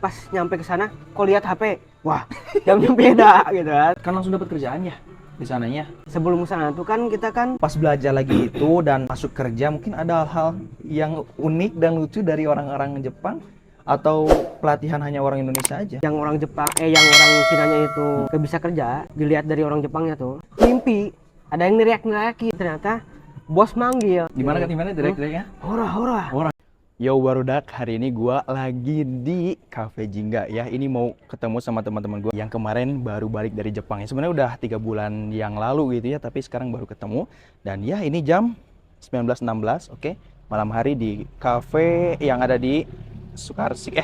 pas nyampe ke sana kok lihat HP, wah jamnya beda gitu kan. Kan langsung dapat kerjaan ya di sananya. Sebelum ke sana tuh kan kita kan Pas belajar lagi itu dan masuk kerja, mungkin ada hal yang unik dan lucu dari orang-orang Jepang atau pelatihan hanya orang Indonesia aja? yang orang Jepang, yang orang Cinanya itu gak bisa kerja, dilihat dari orang Jepangnya tuh mimpi ada yang neriak-neriakin, ternyata bos manggil. Gimana direct-directnya? Hora hora. Yo barudak, hari ini gua lagi di Cafe Jingga ya. Ini mau ketemu sama teman-teman gua yang kemarin baru balik dari Jepang ya. Sebenarnya udah 3 bulan yang lalu gitu ya, tapi sekarang baru ketemu. Dan ya ini jam 19.16, oke. Malam hari di cafe yang ada di Sukaresik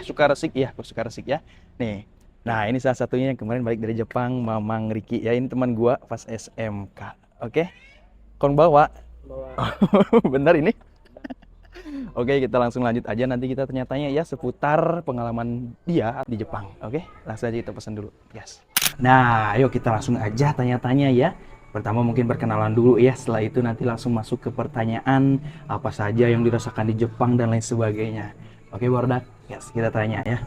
ya. Nih. Nah, ini salah satunya yang kemarin balik dari Jepang, Mamang Riki ya. Ini teman gua pas SMK. Oke. Konbawa. Bener ini? Oke, kita langsung lanjut aja. Nanti kita tanya-tanya ya seputar pengalaman dia di Jepang. Oke, langsung aja kita pesan dulu, guys. Nah, ayo kita langsung aja tanya-tanya ya. Pertama mungkin perkenalan dulu ya. Setelah itu nanti langsung masuk ke pertanyaan apa saja yang dirasakan di Jepang dan lain sebagainya. Oke, Wardak, guys, kita tanya ya.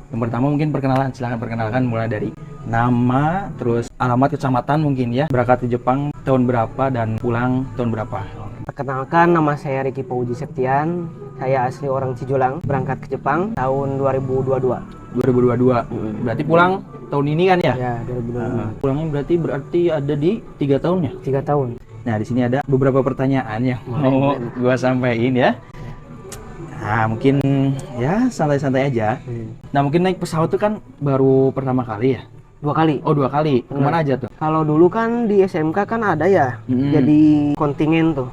Yang pertama mungkin perkenalan. Silahkan perkenalkan mulai dari nama, terus alamat kecamatan mungkin ya. Berangkat ke Jepang tahun berapa dan pulang tahun berapa? Perkenalkan, nama saya Riki Pauji Septian. Saya asli orang Cijulang, berangkat ke Jepang tahun 2022. 2022. Berarti pulang tahun ini kan ya? Ya, 2022. Pulangnya berarti ada di 3 tahun ya? 3 tahun. Nah, di sini ada beberapa pertanyaan yang mau gua sampaikan ya. Nah, mungkin ya santai-santai aja. Nah, mungkin naik pesawat itu kan baru pertama kali ya? 2 kali. Oh, 2 kali. Kemana aja tuh? Kalau dulu kan di SMK kan ada ya, jadi kontingen tuh.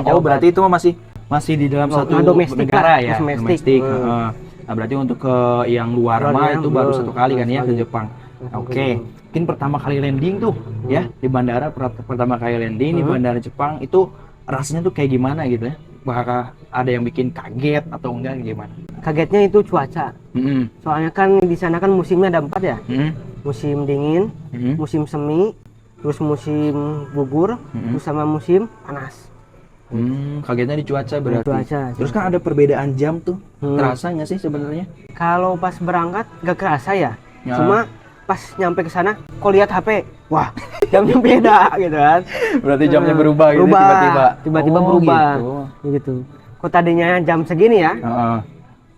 Oh, berarti itu masih di dalam satu domestik negara lah, ya? domestik. Nah, berarti untuk ke yang luar mah itu baru 1 kali kan ya ke Jepang. Oke. Mungkin pertama kali landing tuh ya di bandara, pertama kali landing di bandara Jepang itu rasanya tuh kayak gimana gitu ya? Apakah ada yang bikin kaget atau enggak gimana? Kagetnya itu cuaca. Soalnya kan di sana kan musimnya ada 4 ya. Musim dingin, musim semi, terus musim gugur, terus sama musim panas. Kagetnya di cuaca berarti. Cuaca. Terus kan ada perbedaan jam tuh. Terasa nggak sih sebenarnya? Kalau pas berangkat gak kerasa ya. Cuma pas nyampe ke sana kok lihat HP, wah jamnya beda gitu kan. Berarti jamnya berubah gitu tiba-tiba berubah gitu. Kok tadinya jam segini ya,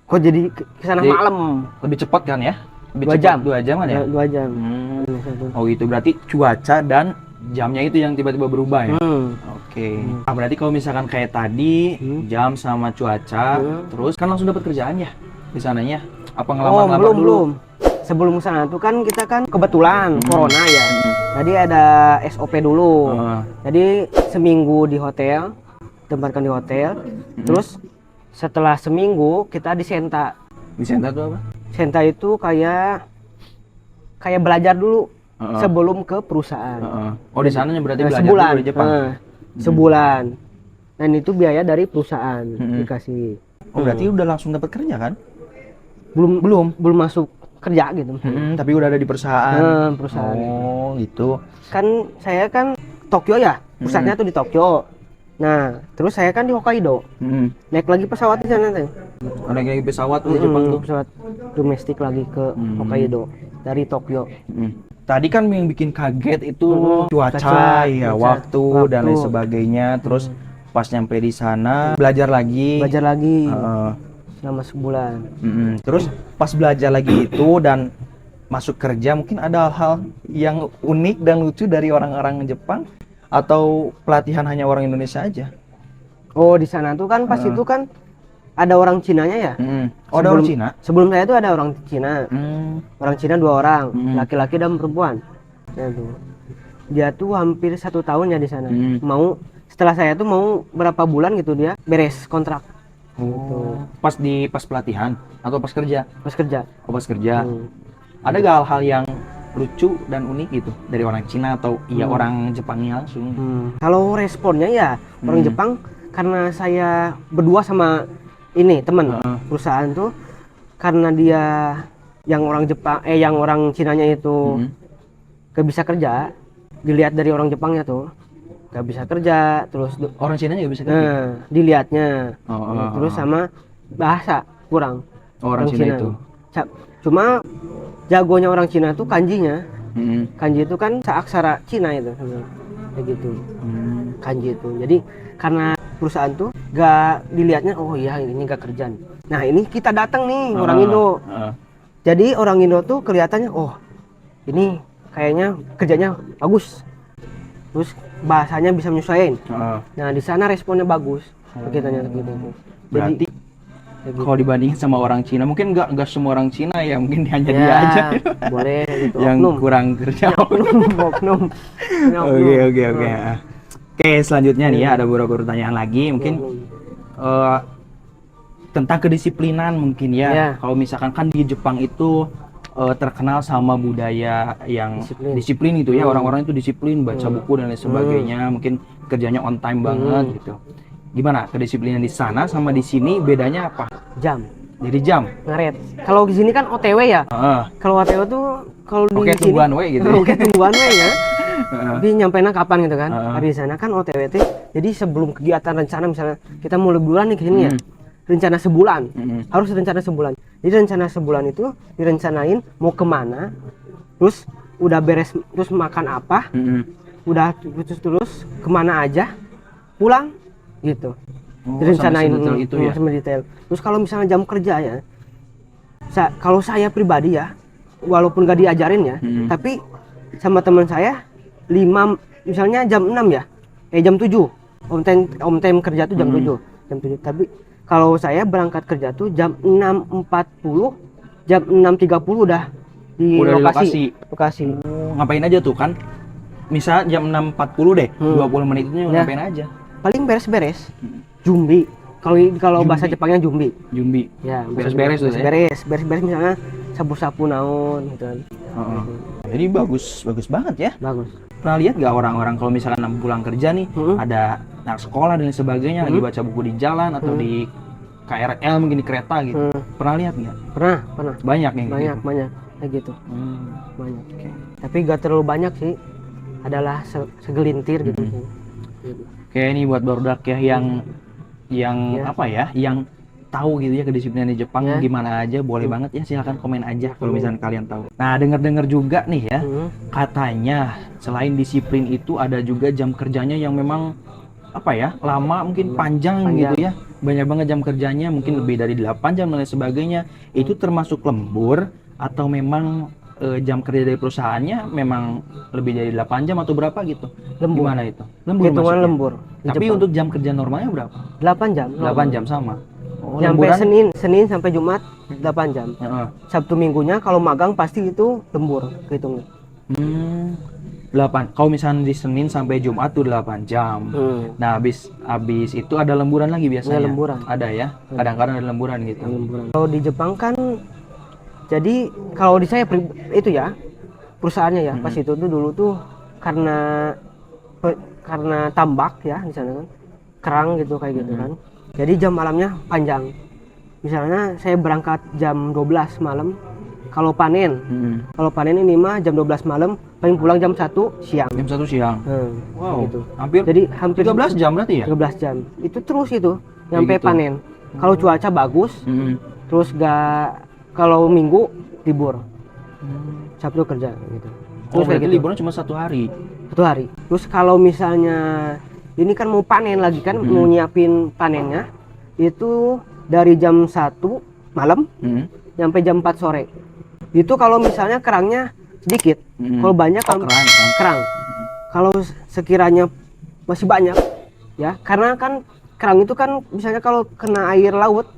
kok jadi ke sana malam. Lebih cepat kan ya? Lebih 2 cepat, jam. 2 jam kan ya? 2 jam. Oh gitu, berarti cuaca dan jamnya itu yang tiba-tiba berubah ya? Oke. Nah, berarti kalau misalkan kayak tadi jam sama cuaca, terus kan langsung dapat kerjaan ya di sananya? Apa ngelamar dulu? Belum. Sebelum sana tuh kan kita kan kebetulan corona ya. Jadi ada SOP dulu. Jadi seminggu di hotel, tempatkan di hotel. Terus setelah seminggu kita di Senta. Di Senta tuh apa? Senta itu kayak belajar dulu sebelum ke perusahaan. Oh, di sananya berarti belajar sebulan dulu di Jepang. Sebulan. Dan itu biaya dari perusahaan dikasih. Oh, berarti udah langsung dapat kerja kan? Belum masuk kerja gitu. Tapi udah ada di perusahaan. Perusahaan. Oh, gitu. Kan saya kan Tokyo ya, pusatnya tuh di Tokyo. Nah, terus saya kan di Hokkaido. Naik lagi pesawat di sana tuh. Naik lagi pesawat di Jepang tuh. Pesawat domestik lagi ke Hokkaido dari Tokyo. Tadi kan yang bikin kaget itu cuaca, waktu dan lain sebagainya. Terus pas nyampe di sana belajar lagi. Selama sebulan. Terus pas belajar lagi itu dan masuk kerja, mungkin ada hal yang unik dan lucu dari orang-orang Jepang atau pelatihan hanya orang Indonesia aja? Oh, di sana tuh kan pas itu kan ada orang Cinanya ya. Oh, ada orang Cina? Sebelum saya tuh ada orang Cina. Orang Cina 2 orang, laki-laki dan perempuan. Ya, tuh. Dia tuh hampir 1 tahun ya di sana. Setelah saya tuh mau berapa bulan gitu dia beres kontrak. Gitu. Pas pelatihan atau pas kerja? Pas kerja. Oh, pas kerja. Ada gak hal-hal yang lucu dan unik gitu dari orang Cina atau orang Jepangnya langsung? Kalau responnya ya orang Jepang, karena saya berdua sama ini teman perusahaan tuh, karena dia yang orang Jepang yang orang Cinanya itu gak bisa kerja, dilihat dari orang Jepangnya tuh gak bisa kerja, terus orang Cina juga bisa kerja. dilihatnya terus sama bahasa kurang. Orang Cina itu Cuma jagonya orang Cina tuh kanjinya. Hmm. Kanji itu kan seaksara Cina itu kayak gitu. Kanji itu. Jadi karena perusahaan tuh gak dilihatnya, oh iya ini gak kerjaan. Nah ini kita datang nih orang Indo. Jadi orang Indo tuh kelihatannya, oh ini kayaknya kerjanya bagus. Terus bahasanya bisa menyesuaikan. Nah di sana responnya bagus. Begitu gitu. Berarti Jadi, kalau dibandingin sama orang Cina, mungkin nggak semua orang Cina ya, mungkin hanya ya, dia aja boleh gitu. yang Oknum. kurang kerja. Oknum. Oke. Oke, selanjutnya nih ya ada beberapa pertanyaan lagi, mungkin tentang kedisiplinan mungkin ya. Ya. Kalau misalkan kan di Jepang itu terkenal sama budaya yang disiplin gitu ya, orang-orang itu disiplin, baca buku dan lain sebagainya, mungkin kerjanya on time banget gitu. Gimana kedisiplinan di sana sama di sini bedanya apa? Jam. Jadi jam. Ngaret. Kalau di sini kan OTW ya. Kalau OTW tuh kalau di Oke, sini tungguan we gitu. Oke, tungguan we ya. Tapi nyampainya kapan gitu kan? Tapi di sana kan OTW itu. Jadi sebelum kegiatan rencana misalnya kita mau liburan nih ke sini ya. Rencana sebulan. Harus rencana sebulan. Jadi rencana sebulan itu direncanain mau kemana. Terus udah beres terus makan apa. Udah terus kemana aja. Pulang gitu. Direncanain itu ya. Sama detail. Terus kalau misalnya jam kerja ya, kalau saya pribadi ya, walaupun gak diajarin ya, tapi sama teman saya 5 misalnya jam 6 ya, jam 7 om time kerja tuh jam 7. Tapi kalau saya berangkat kerja tuh jam 6.40, jam 6.30 udah di lokasi. Ngapain aja tuh kan? Misal jam 6.40 deh, 20 menit itu ngapain aja? Paling beres-beres. Jumbi. Kalau bahasa Jepangnya jumbi. Ya, beres-beres tuh ya. Beres-beres misalnya sapu-sapu naon gitu kan. Jadi bagus banget ya. Bagus. Pernah lihat gak orang-orang kalau misalkan pulang kerja nih, ada anak sekolah dan sebagainya lagi baca buku di jalan atau di KRL mungkin di kereta gitu. Pernah lihat nggak? Pernah. Banyak yang Banyak kayak gitu. Banyak. Okay. Tapi gak terlalu banyak sih. Adalah segelintir gitu sih. Kayak ini buat barudak ya yang apa ya, yang tahu gitu ya kedisiplinan di Jepang gimana aja, boleh banget ya, silahkan komen aja kalau misalnya kalian tahu. Nah, dengar-dengar juga nih ya, katanya selain disiplin itu ada juga jam kerjanya yang memang apa ya, lama mungkin panjang gitu ya. Banyak banget jam kerjanya, mungkin lebih dari 8 jam dan lain sebagainya. Itu termasuk lembur atau memang jam kerja dari perusahaannya memang lebih dari 8 jam atau berapa gitu? Lembur. Gimana itu? Lembur Hitungan maksudnya? lembur. Tapi untuk jam kerja normalnya berapa? 8 jam. 8 jam sama. Sampai Senin sampai Jumat 8 jam. Sabtu Minggunya kalau magang pasti itu lembur hitungnya. 8. Kalau misalnya di Senin sampai Jumat tuh 8 jam. Nah, habis itu ada lemburan lagi biasanya. Ada lemburan. Ada ya. Kadang-kadang ada lemburan gitu. Kalau di Jepang kan jadi kalau di saya itu ya perusahaannya ya pas itu tuh dulu tuh karena tambak ya di sana kan kerang gitu kayak gitu kan. Jadi jam malamnya panjang. Misalnya saya berangkat jam 12 malam. Kalau panen ini mah jam 12 malam, paling pulang jam 1 siang. Jam 1 siang. Wow. Gitu. Hampir 13 jam berarti ya? 13 jam. Itu terus itu sampai gitu. Panen. Kalau cuaca bagus, terus kalau Minggu libur. Sabtu kerja gitu. Terus berarti gitu. Liburnya cuma 1 hari. 1 hari. Terus kalau misalnya ini kan mau panen lagi kan, mau nyiapin panennya itu dari jam 1 malam sampai jam 4 sore. Itu kalau misalnya kerangnya sedikit, kalau banyak kerang. Kalau sekiranya masih banyak ya, karena kan kerang itu kan misalnya kalau kena air laut,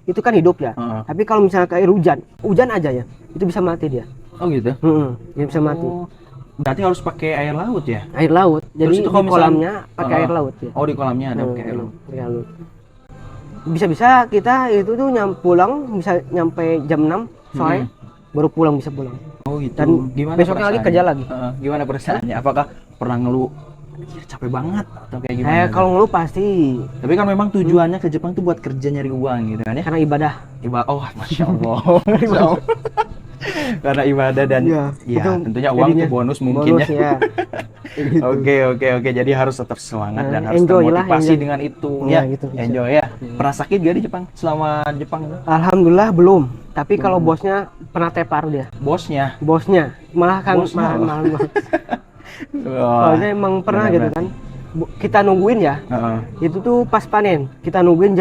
itu kan hidup ya. Tapi kalau misalnya air hujan aja ya, itu bisa mati dia. Oh gitu? Dia bisa mati. Berarti harus pakai air laut ya? Air laut. Jadi itu di kolamnya pakai air laut ya. Oh, di kolamnya ada pakai air laut. Bisa-bisa kita itu tuh pulang bisa nyampe jam 6 sore baru bisa pulang. Oh gitu. Dan gimana besoknya lagi kerja lagi. Gimana perasaannya? Apakah pernah ngeluh capek banget atau kayak gimana? Kalau ngeluh pasti. Tapi kan memang tujuannya ke Jepang tuh buat kerja nyari uang gitu kan ya? Karena ibadah. Oh, Masya Allah. Karena ibadah dan ya tentunya uang itu bonus mungkin ya. Gitu. Oke. Jadi harus tetap semangat dan harus Enjoy lah, termotivasi enjoy. dengan itu Iya, ya. gitu, bisa. Enjoy ya. Pernah sakit gak di Jepang selama di Jepang itu? Alhamdulillah belum. Tapi kalau Belum. bosnya pernah tepar dia. Bosnya. Bosnya malah kan Bosnya malah, loh. malah Wah, soalnya emang pernah benar gitu berarti. kan. Kita nungguin ya. Heeh. Itu tuh pas panen. Kita nungguin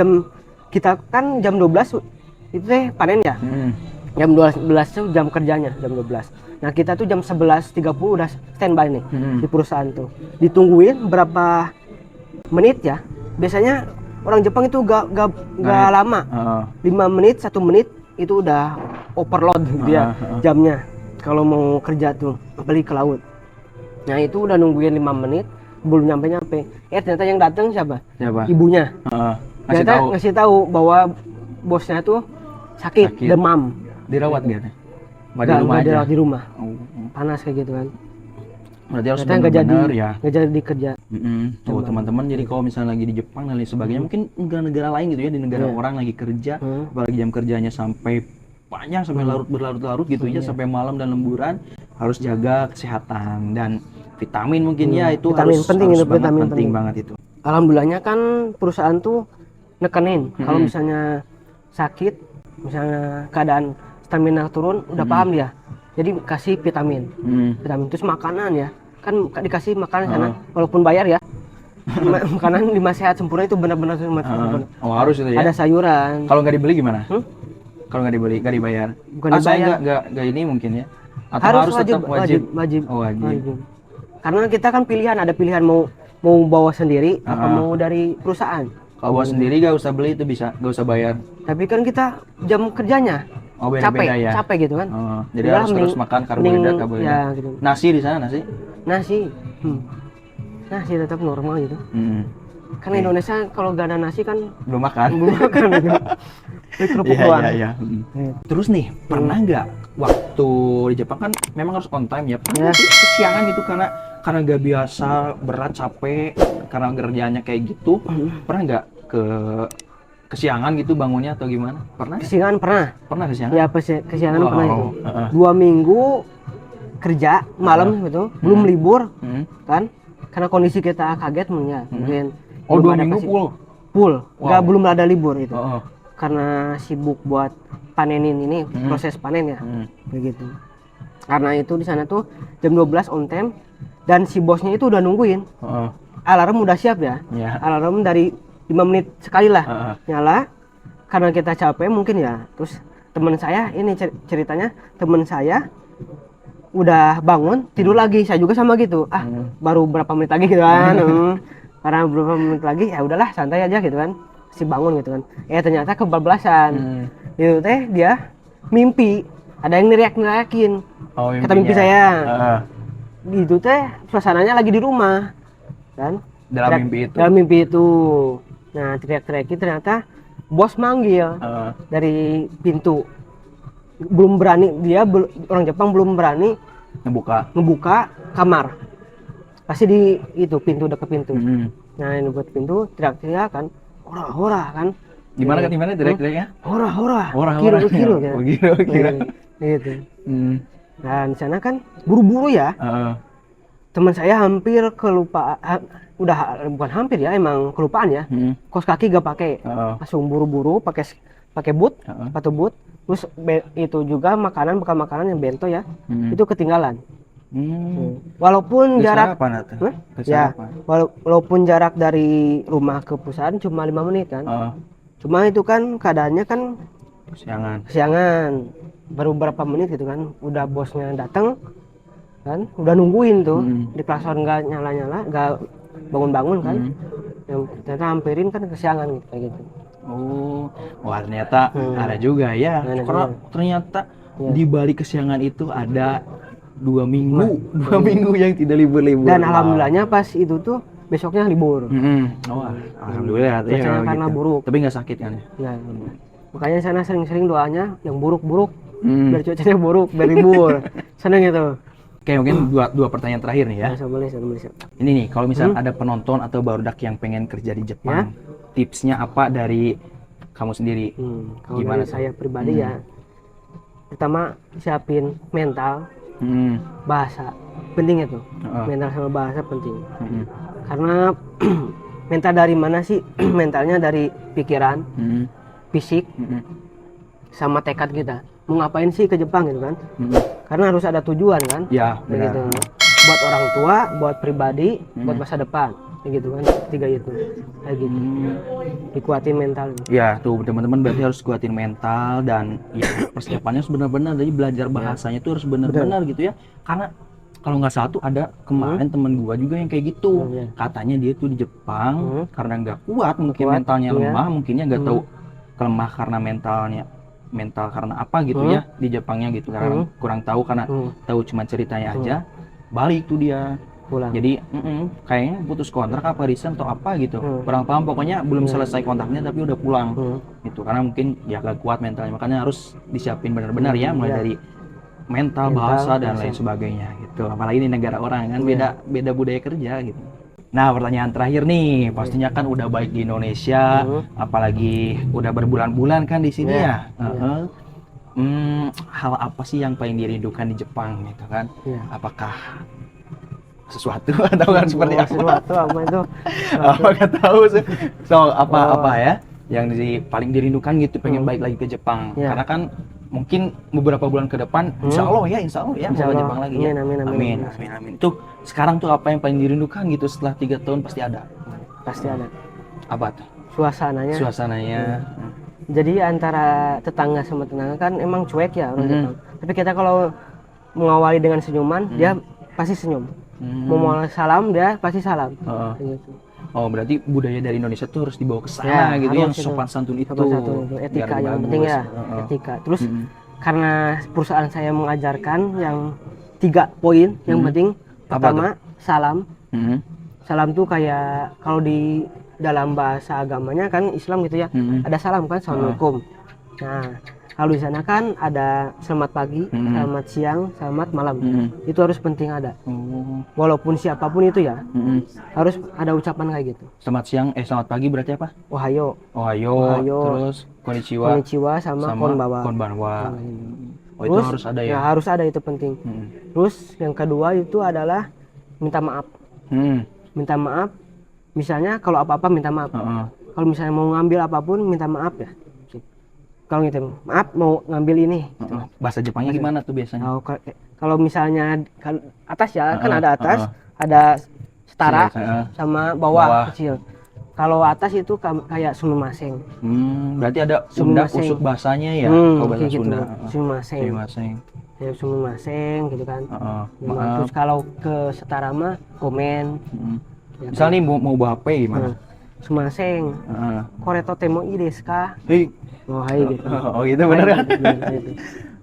kita kan jam 12 itu teh panen ya. Jam 12 tuh jam kerjanya, jam 12. Nah, kita tuh jam 11.30 udah standby nih di perusahaan tuh. Ditungguin berapa menit ya. Biasanya orang Jepang itu gak lama. 5 menit, 1 menit itu udah overload gitu ya jamnya. Kalau mau kerja tuh balik ke laut. Nah, itu udah nungguin 5 menit belum nyampe. Ternyata yang datang siapa? Siapa? Ibunya. Ngasih Ngasih tahu bahwa bosnya tuh sakit. Demam. Dirawat gak? Nggak dirawat di rumah. Oh. Panas kayak gitu kan. Berarti harus Ternyata benar-benar ya. nggak jadi kerja. Tuh teman-teman, jadi kalau misalnya lagi di Jepang dan lain sebagainya, mungkin negara-negara lain gitu ya, di negara orang lagi kerja, apalagi jam kerjanya sampai panjang, sampai berlarut-larut gitu ya, sampai malam dan lemburan, harus jaga kesehatan dan vitamin mungkin ya, itu Vitamin harus penting, harus itu banget, vitamin penting banget itu. Alhamdulillahnya kan perusahaan tuh nekenin kalau misalnya sakit, misalnya keadaan stamina turun, udah paham dia. Jadi kasih vitamin. Vitamin terus makanan ya. Kan dikasih makanan sana walaupun bayar ya. Makanan 5 sehat sempurna itu benar-benar sempurna. Oh, harus itu ya. Ada sayuran. Kalau nggak dibeli gimana? Kalau nggak dibeli, nggak dibayar. Bukan Saya dibayar. nggak ini mungkin ya. Atau Harus tetap wajib. wajib. Oh, wajib. Karena kita kan ada pilihan mau bawa sendiri apa mau dari perusahaan. Kalau bawa sendiri gak usah beli, itu bisa, gak usah bayar. Tapi kan kita jam kerjanya Beda-beda ya. capek gitu kan. Jadi harus terus makan karbohidrat, ya, gitu. Nasi di sana nasi? Nasi tetap normal gitu. Kan Indonesia kalau gak ada nasi kan belum makan gitu. Kerupuk doang. Iya. Terus nih, pernah nggak waktu di Jepang kan memang harus on time ya? Pernah sih kesiangan gitu karena nggak biasa, berat, capek, karena kerjaannya kayak gitu. Pernah nggak kesiangan gitu bangunnya atau gimana? Pernah? Kesiangan pernah. Pernah kesiangan? Ya kesiangan pernah itu. 2 minggu kerja malam gitu, belum libur kan? Karena kondisi kita kaget mungkin. 2 minggu full. Belum ada libur itu. Karena sibuk buat panenin ini, proses panen ya. Kayak gitu. Karena itu di sana tuh jam 12 on time dan si bosnya itu udah nungguin. Alarm udah siap ya. Alarm dari 5 menit sekali lah nyala. Karena kita capek mungkin ya. Terus teman saya ini ceritanya, teman saya udah bangun tidur lagi, saya juga sama gitu. Baru berapa menit lagi gitu kan. Karena beberapa menit lagi ya udahlah santai aja gitu kan. Si bangun gitu kan. Ternyata kebablasan. Itu teh dia mimpi. Ada yang neriak-neriakin. Kata mimpi saya. Gitu teh suasananya lagi di rumah. Kan? Dalam mimpi itu. Nah, teriak-teriakin ternyata bos manggil dari pintu. Belum berani orang Jepang belum berani ngebuka kamar. Pasti di itu pintu, dekat pintu. Nah, ini buat pintu teriak-teriak kan. Hora kan. Gimana teriak-teriaknya? Hora. Kiro gitu. Nah, di sana kan buru-buru ya. Teman saya hampir kelupaan, bukan hampir ya, emang kelupaan ya. Kos kaki gak pakai. Langsung buru-buru pakai boot, sepatu boot. Terus itu juga bekal makanan yang bento ya. Itu ketinggalan. Walaupun jarak walaupun jarak dari rumah ke perusahaan cuma 5 menit kan. Cuma itu kan keadaannya kan kesiangan. Baru berapa menit gitu kan, udah bosnya datang kan, udah nungguin tuh di klakson nggak nyala-nyala, nggak bangun-bangun kan. Yang ternyata hampirin kan kesiangan gitu, kayak gitu. Wah ternyata ada juga ya. Karena ternyata di balik kesiangan itu ada 2 minggu yang tidak libur-libur. Dan alhamdulillahnya pas itu tuh besoknya libur. Alhamdulillah ya, karena buruk. Tapi nggak sakit kan? Nggak. Makanya sana sering-sering doanya yang buruk-buruk, biar cuacanya buruk, biar libur. Seneng itu. Oke, mungkin dua pertanyaan terakhir nih ya. Boleh. Ini nih, kalau misalnya ada penonton atau barudak yang pengen kerja di Jepang, tipsnya apa dari kamu sendiri? Kalau dari saya pribadi ya, pertama siapin mental, bahasa. penting itu. Mental sama bahasa penting. Karena mental dari mana sih? Mentalnya dari pikiran, fisik, sama tekad kita. Mau ngapain sih ke Jepang gitu kan? Karena harus ada tujuan kan? Ya, benar. Gitu. Buat orang tua, buat pribadi, buat masa depan. Kayak gitu kan, tiga itu. Kayak gitu. Dikuatin mental. Ya, tuh teman-teman berarti harus kuatin mental dan ya persiapannya harus benar-benar. Jadi belajar bahasanya tuh harus benar-benar gitu ya. Karena kalau nggak salah tuh ada kemarin temen gua juga yang kayak gitu. Katanya dia tuh di Jepang karena nggak kuat, mungkin mentalnya lemah, mungkinnya nggak tahu kelemah karena mental karena apa gitu ya di Jepangnya gitu. Karena kurang tahu karena tahu cuma ceritanya aja. Balik tuh dia. Pulang. Jadi kayaknya putus kontrak apa resign atau apa gitu, kurang paham, pokoknya belum selesai kontraknya tapi udah pulang gitu, karena mungkin ya gak kuat mentalnya, makanya harus disiapin benar-benar ya, mulai dari mental, bahasa dan lain sebagainya gitu, apalagi di negara orang kan beda budaya kerja gitu. Nah, pertanyaan terakhir nih, pastinya kan udah baik di Indonesia, apalagi udah berbulan-bulan kan di sini ya. Hal apa sih yang paling dirindukan di Jepang gitu kan? Apakah sesuatu atau kan seperti apa? Sesuatu apa itu? Apa nggak tahu sih. So apa ya yang paling dirindukan gitu, pengen balik lagi ke Jepang. Karena kan mungkin beberapa bulan ke depan insya Allah ya mau ke Jepang lagi ya. Amin. Tuh sekarang tuh apa yang paling dirindukan gitu setelah 3 tahun pasti ada. Pasti ada. Apa tuh? Suasananya. Jadi antara tetangga sama tetangga kan emang cuek ya orang Jepang. Tapi kita kalau mengawali dengan senyuman, dia pasti senyum. Mau salam, dia pasti salam. Gitu. Oh, berarti budaya dari Indonesia tuh harus dibawa ke sana gitu, yang sopan santun itu. Etika yang penting ya, etika. Terus karena perusahaan saya mengajarkan yang 3 poin yang penting. Pertama, salam. Salam tuh kayak kalau di dalam bahasa agamanya kan Islam gitu ya, ada salam kan, assalamualaikum. Nah, kalau di sana kan ada selamat pagi, selamat siang, selamat malam. Itu harus penting ada. Walaupun siapapun itu ya, harus ada ucapan kayak gitu. Selamat siang, selamat pagi berarti apa? Ohayo. Terus konnichiwa sama konbawa. Oh, itu harus ada ya? Ya, harus ada, itu penting. Terus yang kedua itu adalah minta maaf. Minta maaf, misalnya kalau apa-apa minta maaf. Kalau misalnya mau ngambil apapun minta maaf ya. Kalau gitu, maaf mau ngambil ini. Bahasa Jepangnya gimana tuh biasanya? Kalau misalnya atas ya, kan ada atas, ada setara sama bawah kecil. Kalau atas itu kayak sumimasen. Berarti ada unda usuk bahasanya ya, kalau bahasa gitu. Sunda. Sumimasen. Ya sumimasen gitu kan. Terus kalau ke setara mah komen. Misalnya nih mau bawa HP gimana? Sumimasen. Koreto temo ii desu ka? Oh, gitu. Oh, gitu bener kan? Gitu.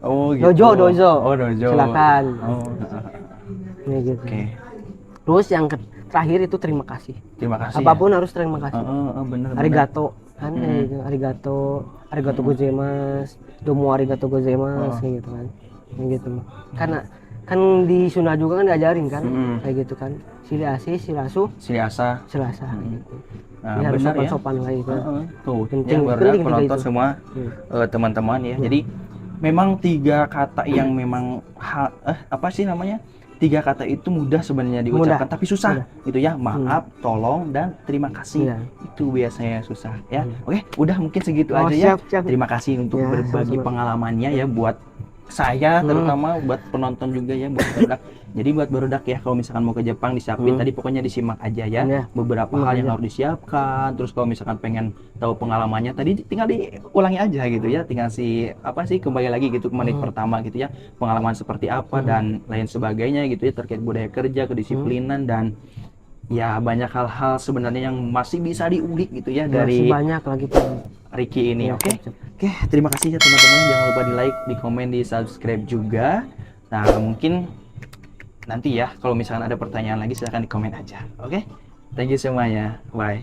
Oh, gitu. Dojo. Oh, dojo. Silakan. Ya, gitu. Oke. Terus yang terakhir itu terima kasih. Terima kasih. Apapun harus terima kasih. Bener. Arigato kan, arigato gozaimasu, domo arigato gozaimasu kayak gitu kan. Kayak gitu. Karena kan di Sunda juga kan diajarin kan, kayak gitu kan. Siliasi, silasu, silasa gitu. Nah, ya, harus benar sopan ya. Lagi kan. Tuh, penting penonton semua teman-teman ya. Jadi memang 3 kata yang memang apa sih namanya? 3 kata itu mudah sebenarnya diucapkan, tapi susah gitu ya. Maaf, tolong, dan terima kasih. Itu biasanya susah ya. Oke, udah mungkin segitu aja ya. Terima kasih untuk berbagi pengalamannya ya buat saya, terutama buat penonton juga ya, buat barudak. Jadi buat barudak ya, kalau misalkan mau ke Jepang disiapin tadi, pokoknya disimak aja ya beberapa hal yang harus disiapkan. Terus kalau misalkan pengen tahu pengalamannya tadi, tinggal diulangi aja gitu ya, tinggal kembali lagi gitu ke menit pertama gitu ya, pengalaman seperti apa dan lain sebagainya gitu ya, terkait budaya kerja, kedisiplinan, dan ya banyak hal-hal sebenarnya yang masih bisa diulik gitu ya dari banyak lagi Ricky ini. Oke, terima kasih ya teman-teman, jangan lupa di like, di komen, di subscribe juga. Nah, mungkin nanti ya kalau misalkan ada pertanyaan lagi silahkan di komen aja. Oke, thank you semuanya, bye.